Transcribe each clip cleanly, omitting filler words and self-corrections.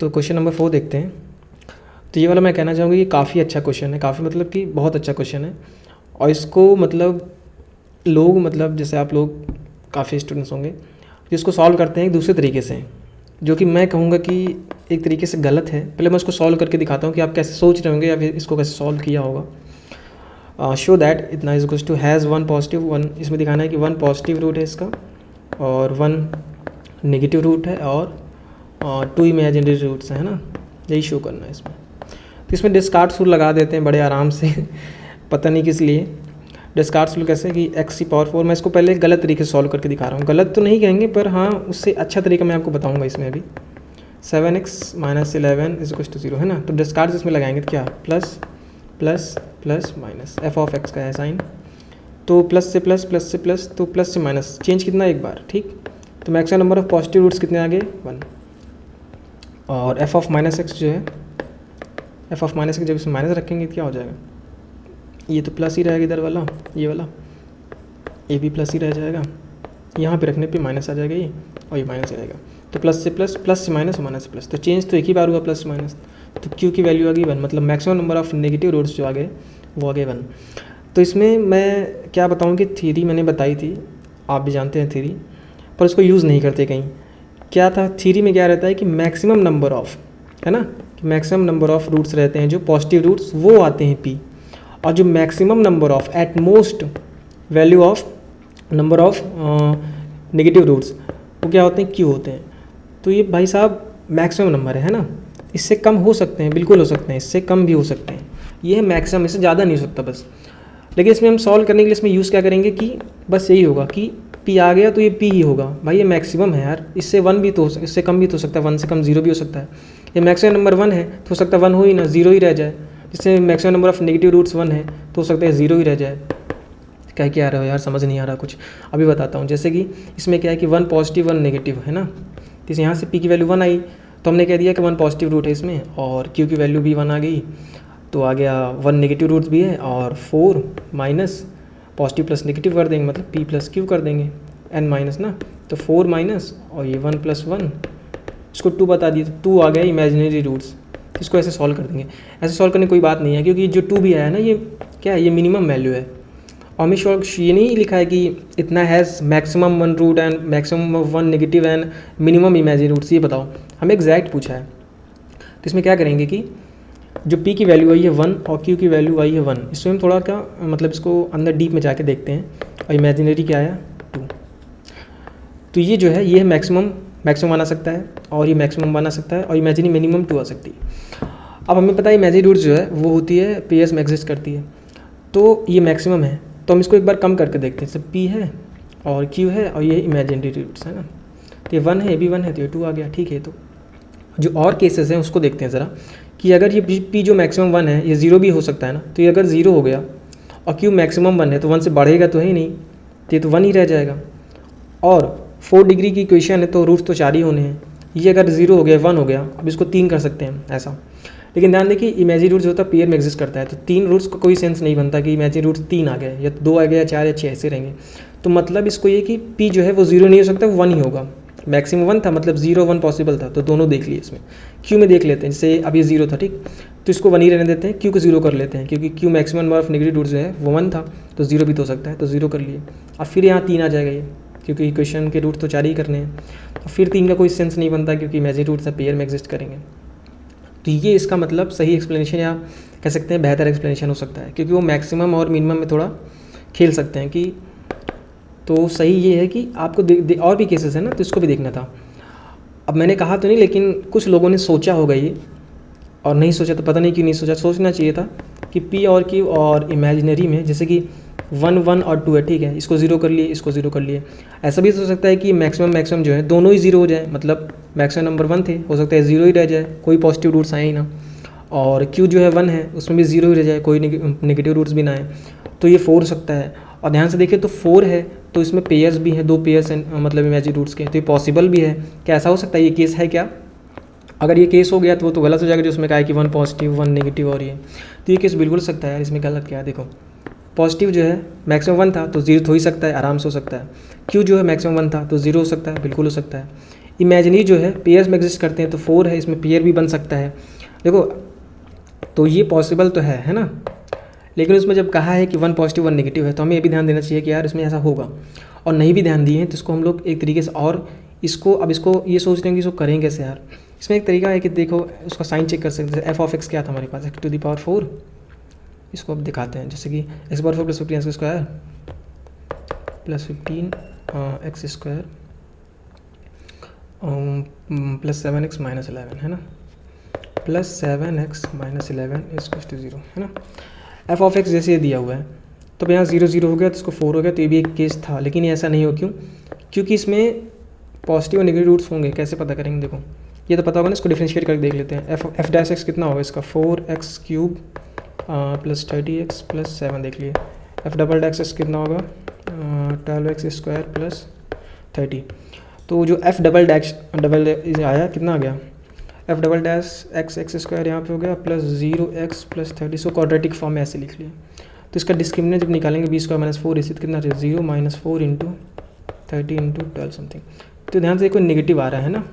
तो question number 4 देखते हैं। तो ये वाला मैं कहना चाहूँगा कि काफ़ी अच्छा क्वेश्चन है, काफ़ी मतलब कि बहुत अच्छा क्वेश्चन है। और इसको मतलब लोग मतलब जैसे आप लोग काफ़ी स्टूडेंट्स होंगे जिसको सॉल्व करते हैं एक दूसरे तरीके से, जो कि मैं कहूँगा कि एक तरीके से गलत है। पहले मैं उसको सॉल्व करके दिखाता हूँ कि आप कैसे सोच रहे होंगे या फिर इसको कैसे सॉल्व किया होगा। शो दैट इतना is equals to has one positive one, इसमें दिखाना है कि वन पॉजिटिव रूट है इसका और वन नेगेटिव रूट है और टू इमेजिनरी रूट्स है ना, यही शो करना है इसमें। तो इसमें डिस्कार्ड रूल लगा देते हैं बड़े आराम से पता नहीं किस लिए डिस्कार्ड रूल कैसे कि एक्स की पावर 4। मैं इसको पहले गलत तरीके से सॉल्व करके दिखा रहा हूँ, गलत तो नहीं कहेंगे पर हाँ उससे अच्छा तरीका मैं आपको बताऊँगा इसमें अभी। 7x minus 11 is equal to 0 है ना, तो डिस्कार्ड इसमें लगाएंगे तो क्या plus plus plus minus F of x का है साइन, तो प्लस से प्लस तो प्लस से माइनस चेंज कितना एक बार, ठीक। तो maximum number of positive roots कितने आ गए 1। और एफ ऑफ माइनस एक्स जो है, एफ ऑफ माइनस एक्स जब इसमें माइनस रखेंगे तो क्या हो जाएगा, ये तो प्लस ही रहेगा इधर वाला, ये वाला ये भी प्लस ही रह जाएगा, यहाँ पे रखने पे माइनस आ जाएगा ये और ये माइनस ही रहेगा। तो प्लस से माइनस माइनस से प्लस, तो चेंज तो एक ही बार हुआ प्लस माइनस, तो क्यू की वैल्यू आ गई 1, मतलब maximum number of negative roots जो आ गए वो आ गए 1। तो इसमें मैं क्या बताऊँ कि थ्योरी मैंने बताई थी, आप भी जानते हैं थ्योरी, पर उसको यूज़ नहीं करते कहीं। क्या था थ्योरी में, क्या रहता है कि मैक्सिमम नंबर ऑफ, है ना, कि मैक्सिमम नंबर ऑफ रूट्स रहते हैं जो पॉजिटिव रूट्स वो आते हैं पी, और जो maximum number of at most value of number of negative roots वो क्या होते हैं क्यू होते हैं। तो ये भाई साहब मैक्सिमम नंबर है ना, इससे कम हो सकते हैं, बिल्कुल हो सकते हैं, इससे कम भी हो सकते हैं, ये है मैक्सिमम, इससे ज़्यादा नहीं हो सकता बस। लेकिन इसमें हम सॉल्व करने के लिए इसमें यूज़ क्या करेंगे कि बस यही होगा कि पी आ गया तो ये पी ही होगा भाई, ये मैक्सिमम है यार, इससे 1 भी तो हो सकता है, इससे कम भी तो हो सकता है, 1 से कम 0 भी हो सकता है। ये मैक्सिमम नंबर 1 है तो हो सकता है 1 हो ही ना, 0 ही रह जाए। जिससे maximum number of negative roots 1 है तो हो सकता है 0 ही रह जाए। क्या आ रहा हो यार, समझ नहीं आ रहा कुछ, अभी बताता हूँ। जैसे कि इसमें क्या है कि 1 पॉजिटिव 1 नेगेटिव है ना, तो यहाँ से पी की वैल्यू 1 आई तो हमने कह दिया कि 1 पॉजिटिव रूट है इसमें, और क्यू की वैल्यू भी 1 आ गई, तो आ गया 1 नेगेटिव रूट्स भी है, और 4 माइनस पॉजिटिव प्लस नेगेटिव कर देंगे, मतलब पी प्लस क्यू कर देंगे n माइनस ना, तो 4 माइनस और ये 1 प्लस 1, इसको 2 बता दिए तो 2 आ गया इमेजिनरी रूट्स। इसको ऐसे सॉल्व कर देंगे। ऐसे सॉल्व करने की कोई बात नहीं है, क्योंकि जो 2 भी आया ना ये क्या है, ये मिनिमम वैल्यू है। और हमें ये नहीं लिखा है कि इतना has maximum 1 root and maximum 1 negative and minimum imaginary roots, ये बताओ, हमें एग्जैक्ट पूछा है। तो इसमें क्या करेंगे कि जो p की वैल्यू आई है 1 और q की वैल्यू आई है 1, इसमें हम थोड़ा क्या मतलब इसको अंदर डीप में जाके देखते हैं। और इमेजिनरी क्या आया 2, तो ये जो है ये मैक्सिमम बना सकता है, और ये मैक्सिमम बना सकता है, और इमेजिनरी मिनिमम 2 आ सकती है। अब हमें पता है इमेजिनरी रूट्स जो है वो होती है पेयर्स में एग्जिस्ट करती है, तो ये मैक्सिमम है, तो हम इसको एक बार कम करके देखते हैं। सब p है और q है और ये इमेजिनरी रूट्स है ना, तो ये 1 है, ये भी 1 है, तो ये 2 आ गया, ठीक है। तो जो और केसेस हैं उसको देखते हैं ज़रा, कि अगर ये p जो मैक्सिमम 1 है ये 0 भी हो सकता है ना, तो ये अगर 0 हो गया और q मैक्सिमम 1 है तो 1 से बढ़ेगा तो है ही नहीं, तो ये तो 1 ही रह जाएगा। और 4 डिग्री की इक्वेशन है तो रूट्स तो 4 ही होने हैं, ये अगर 0 हो गया 1 हो गया, अब इसको 3 कर सकते हैं ऐसा। लेकिन ध्यान देखिए इमेजिनरी रूट्स होता है पेयर में एग्जिस्ट करता है, तो 3 रूट्स का कोई सेंस नहीं बनता कि इमेजिनरी रूट्स 3 आ गए या 2 आ गए या 4 या 6 ऐसे रहेंगे। तो मतलब इसको ये कि p जो है वो 0 नहीं हो सकता, वो 1 ही होगा। मैक्सिमम 1 था मतलब 0 1 पॉसिबल था, तो दोनों देख लिए। इसमें q में देख लेते हैं, जैसे अब ये 0 था ठीक, तो इसको 1 ही रहने देते हैं, q को 0 कर लेते हैं, क्योंकि q maximum number of negative roots जो है वो 1 था, तो 0 भी तो हो सकता है, तो 0 कर लिए। अब फिर यहाँ 3 आ जाएगा ये, क्योंकि इक्वेशन के रूट तो 4 ही करने हैं, तो फिर 3 का कोई सेंस नहीं बनता, क्योंकि इमेजिनरी रूट्स है पेयर में एग्जिस्ट करेंगे। तो ये इसका मतलब सही एक्सप्लेनेशन या कह सकते हैं बेहतर एक्सप्लेनेशन हो सकता है, क्योंकि वो मैक्सिमम और मिनिमम में थोड़ा खेल सकते हैं कि, तो सही ये है कि आपको और भी केसेस है ना, तो इसको भी देखना था। अब मैंने कहा तो नहीं, लेकिन कुछ लोगों ने सोचा होगा ये, और नहीं सोचा तो पता नहीं क्यों नहीं सोचा, सोचना चाहिए था कि p और q और इमेजिनरी में जैसे कि 1 1 और 2 है, ठीक है, इसको 0 कर लिए, इसको 0 कर लिए। ऐसा भी हो सकता है कि मैक्सिमम जो है दोनों ही 0 हो जाए, मतलब मैक्सिमम नंबर 1 थे, हो सकता है 0 ही रह जाए, कोई पॉजिटिव रूट्स आए ही ना, और q जो है 1 है उसमें भी 0 ही रह जाए, कोई नेगेटिव रूट्स भी ना आए, तो ये 4 हो सकता है। और ध्यान से देखिए तो 4 है तो इसमें पेयर्स भी हैं, 2 पेयर्स हैं मतलब इमेजिनरी रूट्स के, तो ये पॉसिबल भी है। क्या ऐसा हो सकता है, ये केस है क्या? अगर ये केस हो गया तो वो तो गलत हो जाएगा, जो उसमें कहा है कि 1 पॉजिटिव 1 नेगेटिव, और ये तो ये केस बिल्कुल सकता है यार। इसमें गलत क्या है, देखो पॉजिटिव जो है मैक्सिमम 1 था तो 0 हो ही सकता है, आराम से हो सकता है। q जो है मैक्सिमम 1 था तो 0 हो सकता है, बिल्कुल हो सकता है। इमेजिनरी जो है पेयर्स में एग्जिस्ट करते हैं, तो 4 है, इसमें पेयर भी बन सकता है। देखो तो ये पॉसिबल तो है ना, लेकिन उसमें जब कहा है कि 1 पॉजिटिव 1 नेगेटिव है, तो हमें ये भी ध्यान देना चाहिए कि यार इसमें ऐसा होगा। और नहीं भी ध्यान दिए हैं तो इसको हम लोग एक तरीके से, और इसको ये सोच रहे हैं कि इसको करें कैसे यार। इसमें एक तरीका है कि देखो उसका साइन चेक कर सकते हैं। f(x) क्या था हमारे पास, x⁴। इसको अब दिखाते हैं, जैसे कि x⁴ + 15 x² + 15 x² + 7x - 11 है ना, + 7x - 11 = 0 है ना। f(x) जैसे ये दिया हुआ है, तो यहाँ 0 0 हो गया, तो इसको 4 हो गया, तो ये भी एक केस था। लेकिन ये ऐसा नहीं हो, क्यों? क्योंकि इसमें पॉजिटिव और नेगेटिव रूट्स होंगे। कैसे पता करेंगे? देखो ये तो पता होगा ना, इसको डिफरेंशिएट करके देख लेते हैं। f(x) कितना होगा इसका, 4x³ + 30x + 7 देख लिए। f(x) कितना होगा, 12x² + 30। तो जो f" आया कितना आ गया, f"x² यहाँ पे हो गया +0x + 30। सो क्वाड्रेटिक फॉर्म में ऐसे लिख लिया। तो इसका डिस्क्रिमिनेंट जब निकालेंगे b² - 4 इसी कितना चाहिए, 0 - 4 × 30 × 12 समथिंग। तो ध्यान से देखो नेगेटिव आ रहा है ना,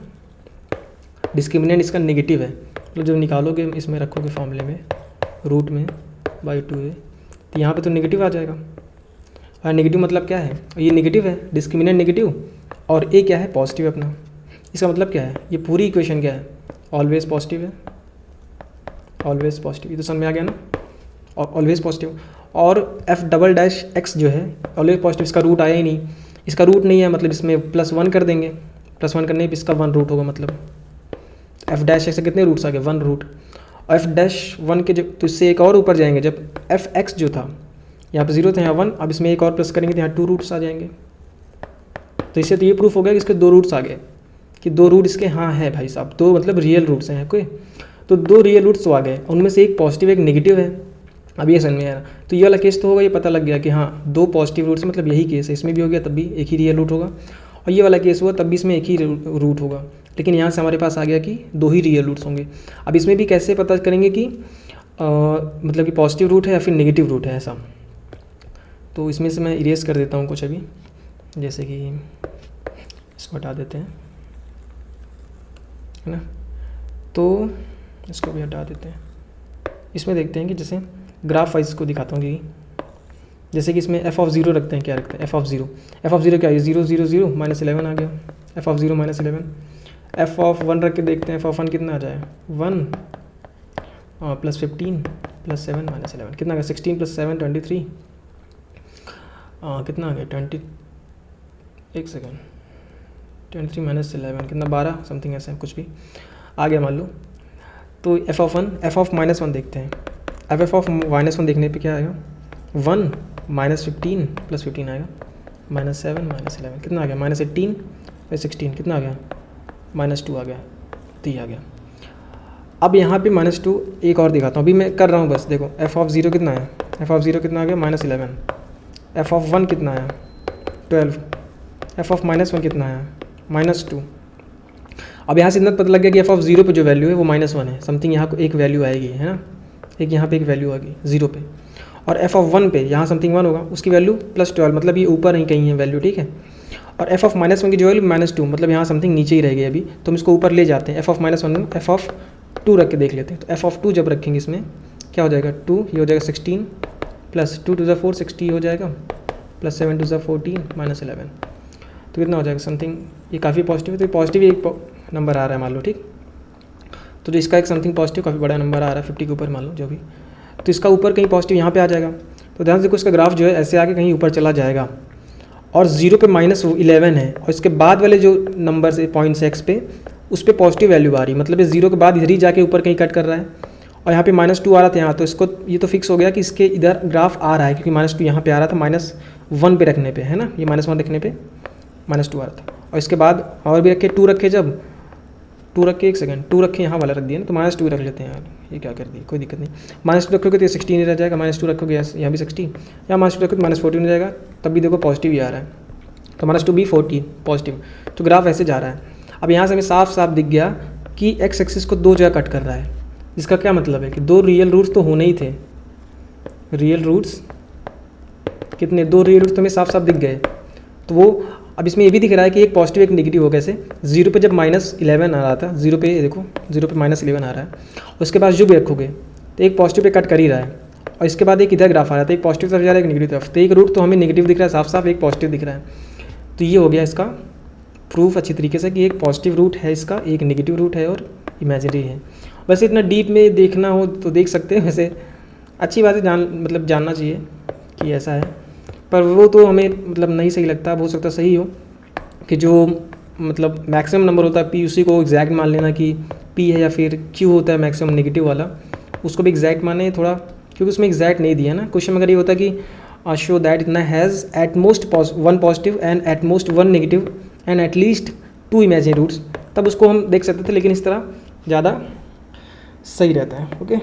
डिस्क्रिमिनेंट इसका नेगेटिव है। तो जब निकालोगे इसमें रखोगे फॉर्मूले में रूट में /2a, तो यहाँ पे तो नेगेटिव आ जाएगा। और नेगेटिव मतलब क्या है, ये नेगेटिव है, डिस्क्रिमिनेंट नेगेटिव, और ए क्या है, पॉजिटिव अपना। इसका मतलब क्या है, ये पूरी इक्वेशन क्या है, ऑलवेज पॉजिटिव है, ऑलवेज पॉजिटिव। ये तो समझ में आ गया ना, ऑलवेज पॉजिटिव। और f"x जो है ऑलवेज पॉजिटिव, इसका रूट आया ही नहीं, इसका रूट नहीं है, मतलब इसमें +1 कर देंगे। +1 करने पर इसका 1 रूट होगा, मतलब f' से कितने रूट्स आ गए, 1 रूट। और f'1 के जब, तो इससे एक और ऊपर जाएंगे, जब f(x) जो था यहाँ पे 0 था, यहाँ 1, अब इसमें एक और प्लस करेंगे तो यहाँ 2 रूट्स आ जाएंगे। तो इससे तो ये प्रूफ हो गया कि इसके 2 रूट्स आ गए, कि 2 रूट इसके हाँ है भाई साहब, 2 मतलब रियल रूट्स हैं कोई। तो 2 रियल रूट्स तो आ गए, उनमें से एक पॉजिटिव एक नेगेटिव है। अब ये समझ में आया, तो ये वाला केस तो होगा, ये पता लग गया कि हाँ 2 पॉजिटिव रूट्स, मतलब यही केस है, इसमें भी हो गया तब भी एक ही रियल रूट होगा, और ये वाला केस हुआ तब भी इसमें एक ही रूट होगा। लेकिन यहाँ से हमारे पास आ गया कि 2 ही रियल रूट्स होंगे। अब इसमें भी कैसे पता करेंगे कि मतलब कि पॉजिटिव रूट है या फिर नेगेटिव रूट है ऐसा। तो इसमें से मैं इरेज कर देता हूँ कुछ अभी, जैसे कि इसको हटा देते हैं, है ना। तो इसको भी हटा देते हैं। इसमें देखते हैं कि जैसे ग्राफ वाइज को दिखाता हूँ कि जैसे कि इसमें f(0) रखते हैं, क्या रखते हैं, f(0) क्या है, 0 0 0 -11 आ गया, f(0) -11। f(1) रख के देखते हैं, f(1) कितना आ जाए, 1 + 15 + 7 - 11 कितना आ गया, 16 + 7 23 कितना आ गया, 20 एक सेकेंड 23 - 11 कितना, 12 समथिंग ऐसा कुछ भी आ गया मान लो। तो f(1) देखते हैं। f(-1) देखने पे क्या आएगा, 1 -15 + 15 आएगा, -7 - 11 कितना आ गया, -18 + 16 कितना आ गया, -2 आ गया, तो ये आ गया। अब यहाँ पे -2 एक और दिखाता हूँ, अभी मैं कर रहा हूँ बस। देखो f(0) कितना है, f(0) कितना आ गया, -11। f(1) कितना आया, 12। f(-1) कितना आया, -2। अब यहाँ से इतना पता लग गया कि f(0) पे जो वैल्यू है वो -1 है, समथिंग यहाँ को एक वैल्यू आएगी, है ना, एक यहाँ पे एक वैल्यू आएगी 0 पे। और f(1) पे यहाँ समथिंग 1 होगा, उसकी वैल्यू +12, मतलब ये ऊपर ही कहीं है वैल्यू, ठीक है। और f(-1) की जो वैल्यू -2, मतलब यहाँ समथिंग नीचे ही रहेगी अभी, तो हम इसको ऊपर ले जाते हैं। f(-1) f(2) रख के देख लेते हैं। तो f(2) जब रखेंगे इसमें क्या हो जाएगा, 2, ये हो जाएगा 16 + 2 × 4 60 हो जाएगा, +7 × 14 -11, तो कितना हो जाएगा समथिंग, ये काफ़ी पॉजिटिव है, तो पॉजिटिव एक नंबर आ रहा है मान लो, ठीक। तो जो इसका एक समथिंग पॉजिटिव काफ़ी बड़ा नंबर आ रहा है 50 के ऊपर मान लो जो भी, तो इसका ऊपर कहीं पॉजिटिव यहाँ पे आ जाएगा। तो ध्यान से देखो इसका ग्राफ जो है ऐसे आके कहीं ऊपर चला जाएगा, और 0 पे -11 है, और इसके बाद वाले जो नंबर से पॉइंट्स x पे, उस पर पॉजिटिव वैल्यू आ रही है, मतलब ये 0 के बाद इधर ही जाके ऊपर कहीं कट कर रहा है। और यहाँ पे -2 आ रहा था यहाँ, तो इसको ये तो फिक्स हो गया कि इसके इधर ग्राफ आ रहा है, क्योंकि -2 यहाँ पे आ रहा था -1 पे रखने पे, है ना, ये -1 रखने पे -2 आ रहा था। और इसके बाद और भी रखे, 2 रखे, जब 2 रखे, एक सेकंड 2 रखे यहाँ वाला रख दिया ना, तो -2 रख लेते हैं यार, ये क्या कर दिया, कोई दिक्कत नहीं। -2 रखोगे तो 16 ही रह जाएगा, -2 रखोगे यहाँ भी 16, या -2 रखोगे तो -14 हो जाएगा, तब भी देखो पॉजिटिव ही आ रहा है, तो -2 भी 14 पॉजिटिव। तो ग्राफ ऐसे जा रहा है। अब यहाँ से हमें साफ साफ दिख गया कि x एक्सिस को 2 जगह कट कर रहा है, जिसका क्या मतलब है कि 2 रियल रूट्स तो होने ही थे। रियल रूट्स कितने, 2 रियल रूट्स तो हमें साफ साफ दिख गए। तो वो अब इसमें ये भी दिख रहा है कि एक पॉजिटिव एक नेगेटिव हो, कैसे 0 पे जब -11 आ रहा था, 0 पे देखो 0 पे -11 आ रहा है, उसके बाद जो भी रखोगे तो एक पॉजिटिव पे कट कर ही रहा है, और इसके बाद एक इधर ग्राफ आ रहा था, एक पॉजिटिव तरफ जा रहा है एक नेगेटिव तरफ, तो एक रूट तो हमें नेगेटिव दिख रहा है साफ साफ, एक पॉजिटिव दिख रहा है। तो ये हो गया इसका प्रूफ अच्छी तरीके से कि एक पॉजिटिव रूट है इसका, एक नेगेटिव रूट है और इमेजिनरी है। वैसे इतना डीप में देखना हो तो देख सकते हैं, वैसे अच्छी बात है, जानना चाहिए कि ऐसा है, पर वो तो हमें मतलब नहीं सही लगता। हो सकता सही हो कि जो मतलब मैक्सिमम नंबर होता है पी, उसी को एग्जैक्ट मान लेना कि पी है, या फिर क्यू होता है मैक्सिमम नेगेटिव वाला, उसको भी एग्जैक्ट माने थोड़ा, क्योंकि उसमें एग्जैक्ट नहीं दिया ना क्वेश्चन में। अगर ये होता कि शो दैट इतना has at most 1 positive and at most 1 negative and at least 2 imaginary roots, तब उसको हम देख सकते थे, लेकिन इस तरह ज़्यादा सही रहता है। ओके।